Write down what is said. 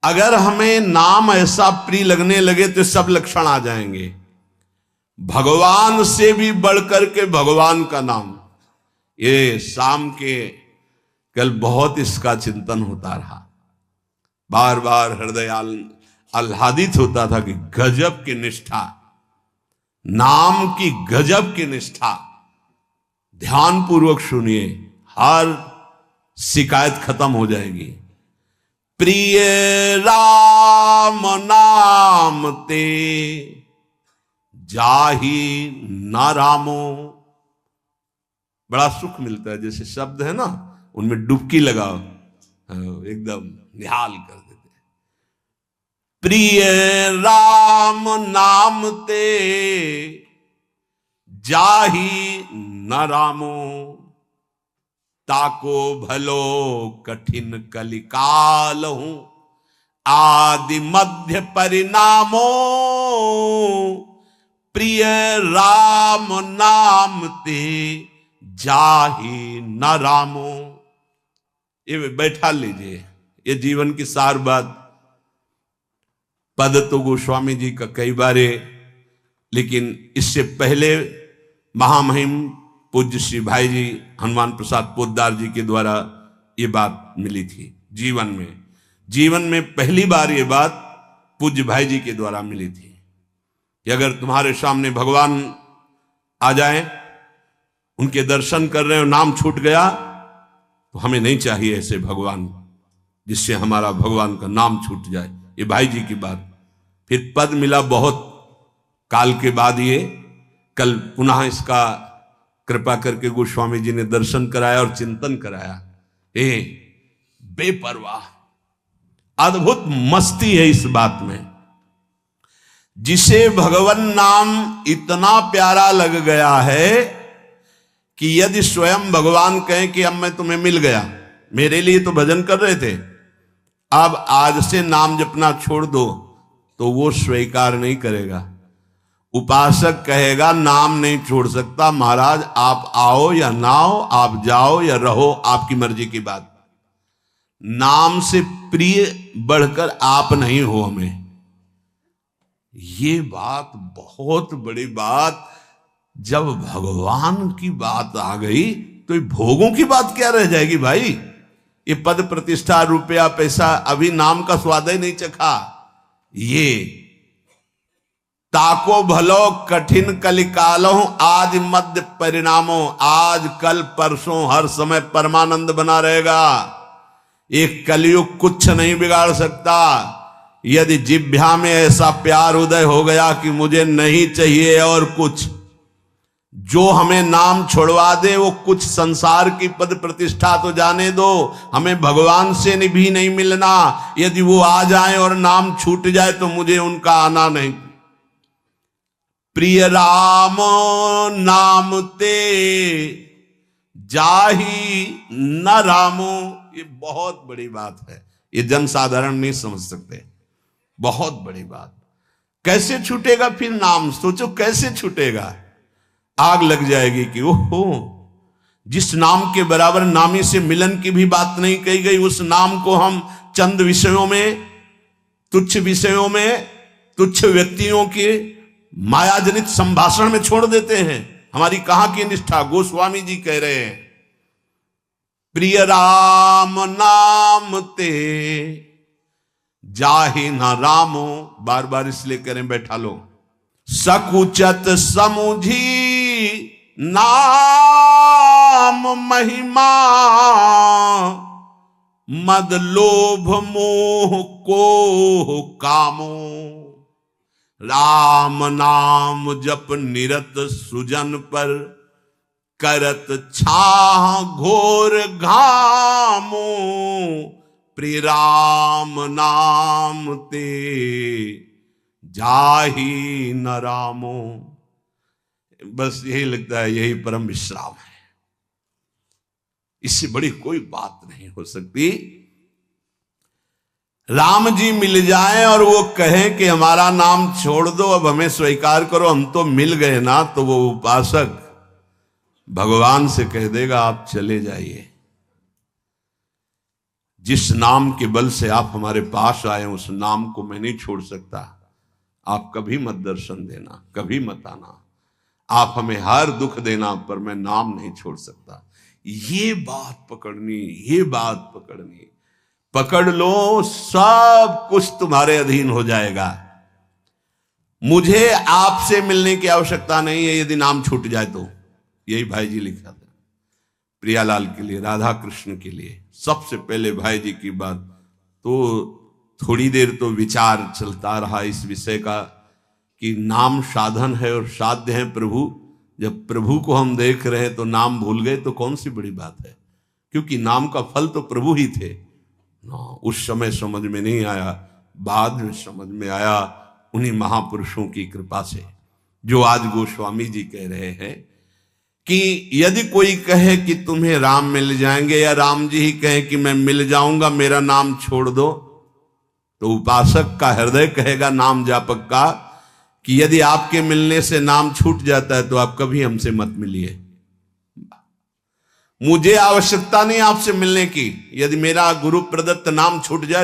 अगर हमें नाम ऐसा प्रिय लगने लगे तो सब लक्षण आ जाएंगे। भगवान से भी बढ़कर के भगवान का नाम। ये शाम के कल बहुत इसका चिंतन होता रहा, बार बार हृदय आह्लादित होता था कि गजब की निष्ठा, नाम की गजब की निष्ठा। ध्यान पूर्वक सुनिए, हर शिकायत खत्म हो जाएगी। प्रिय राम नाम ते जाही न रामो। बड़ा सुख मिलता है, जैसे शब्द है ना, उनमें डुबकी लगाओ, एकदम निहाल कर देते। प्रिय राम नाम ते जाही न रामो, ताको भलो कठिन कलिकाल हूं, आदि मध्य परिणामो। प्रिय राम नाम ते जाही न रामो। ये बैठा लीजिए, ये जीवन की सार बात। पद तो गोस्वामी जी का कई बारे, लेकिन इससे पहले महामहिम पूज्य श्री भाई जी हनुमान प्रसाद पोद्दार जी के द्वारा ये बात मिली थी। जीवन में पहली बार ये बात पूज्य भाई जी के द्वारा मिली थी कि अगर तुम्हारे सामने भगवान आ जाए, उनके दर्शन कर रहे हो, नाम छूट गया, तो हमें नहीं चाहिए ऐसे भगवान जिससे हमारा भगवान का नाम छूट जाए। ये भाई जी की बात। फिर पद मिला बहुत काल के बाद, ये कल पुनः इसका कृपा करके गोस्वामी जी ने दर्शन कराया और चिंतन कराया। बेपरवाह, अद्भुत मस्ती है इस बात में। जिसे भगवान नाम इतना प्यारा लग गया है कि यदि स्वयं भगवान कहें कि अब मैं तुम्हें मिल गया, मेरे लिए तो भजन कर रहे थे, अब आज से नाम जपना छोड़ दो, तो वो स्वीकार नहीं करेगा। उपासक कहेगा नाम नहीं छोड़ सकता, महाराज आप आओ या ना आओ, आप जाओ या रहो, आपकी मर्जी की बात। नाम से प्रिय बढ़कर आप नहीं हो हमें। ये बात बहुत बड़ी बात। जब भगवान की बात आ गई तो ये भोगों की बात क्या रह जाएगी भाई। ये पद प्रतिष्ठा रुपया पैसा, अभी नाम का स्वाद ही नहीं चखा। ये ताको भलो कठिन कलिकालो, आज मध्य परिणामों। आज कल परसों हर समय परमानंद बना रहेगा। एक कलयुग कुछ नहीं बिगाड़ सकता। यदि जिह्वा में ऐसा प्यार उदय हो गया कि मुझे नहीं चाहिए और कुछ, जो हमें नाम छोड़वा दे वो कुछ संसार की पद प्रतिष्ठा तो जाने दो, हमें भगवान से भी नहीं मिलना। यदि वो आ जाए और नाम छूट जाए तो मुझे उनका आना नहीं। प्रिय राम नाम ते जाही न रामो। ये बहुत बड़ी बात है, ये जनसाधारण नहीं समझ सकते। बहुत बड़ी बात। कैसे छूटेगा फिर नाम, सोचो कैसे छूटेगा। आग लग जाएगी कि ओहो, जिस नाम के बराबर नामी से मिलन की भी बात नहीं कही गई, उस नाम को हम चंद विषयों में, तुच्छ विषयों में, तुच्छ व्यक्तियों के मायाजनित संभाषण में छोड़ देते हैं। हमारी कहां की निष्ठा। गोस्वामी जी कह रहे हैं प्रिय राम नाम ते जाहि न रामो। बार बार इसलिए करें, बैठा लो। सकुचत समुझी नाम महिमा, मद लोभ मोह को कामो। राम नाम जप निरत सुजन पर, करत छाह घोर घामो। प्रिय राम नाम ते जाही न रामो। बस यही लगता है, यही परम विश्राम है। इससे बड़ी कोई बात नहीं हो सकती। राम जी मिल जाए और वो कहें कि हमारा नाम छोड़ दो, अब हमें स्वीकार करो, हम तो मिल गए ना, तो वो उपासक भगवान से कह देगा आप चले जाइए। जिस नाम के बल से आप हमारे पास आए उस नाम को मैं नहीं छोड़ सकता। आप कभी मत दर्शन देना, कभी मत आना, आप हमें हर दुख देना, पर मैं नाम नहीं छोड़ सकता। ये बात पकड़नी, ये बात पकड़नी, पकड़ लो, सब कुछ तुम्हारे अधीन हो जाएगा। मुझे आपसे मिलने की आवश्यकता नहीं है यदि नाम छूट जाए तो। यही भाई जी लिखा था प्रियालाल के लिए, राधा कृष्ण के लिए। सबसे पहले भाई जी की बात तो थोड़ी देर तो विचार चलता रहा इस विषय का कि नाम साधन है और साध्य है प्रभु। जब प्रभु को हम देख रहे हैं तो नाम भूल गए तो कौन सी बड़ी बात है, क्योंकि नाम का फल तो प्रभु ही थे ना। उस समय समझ में नहीं आया, बाद में समझ में आया उन्हीं महापुरुषों की कृपा से, जो आज गोस्वामी जी कह रहे हैं कि यदि कोई कहे कि तुम्हें राम मिल जाएंगे, या राम जी ही कहें कि मैं मिल जाऊंगा, मेरा नाम छोड़ दो, तो उपासक का हृदय कहेगा नाम जापक का कि यदि आपके मिलने से नाम छूट जाता है तो आप कभी हमसे मत मिलिए। मुझे आवश्यकता नहीं आपसे मिलने की, यदि मेरा गुरु प्रदत्त नाम छूट जाए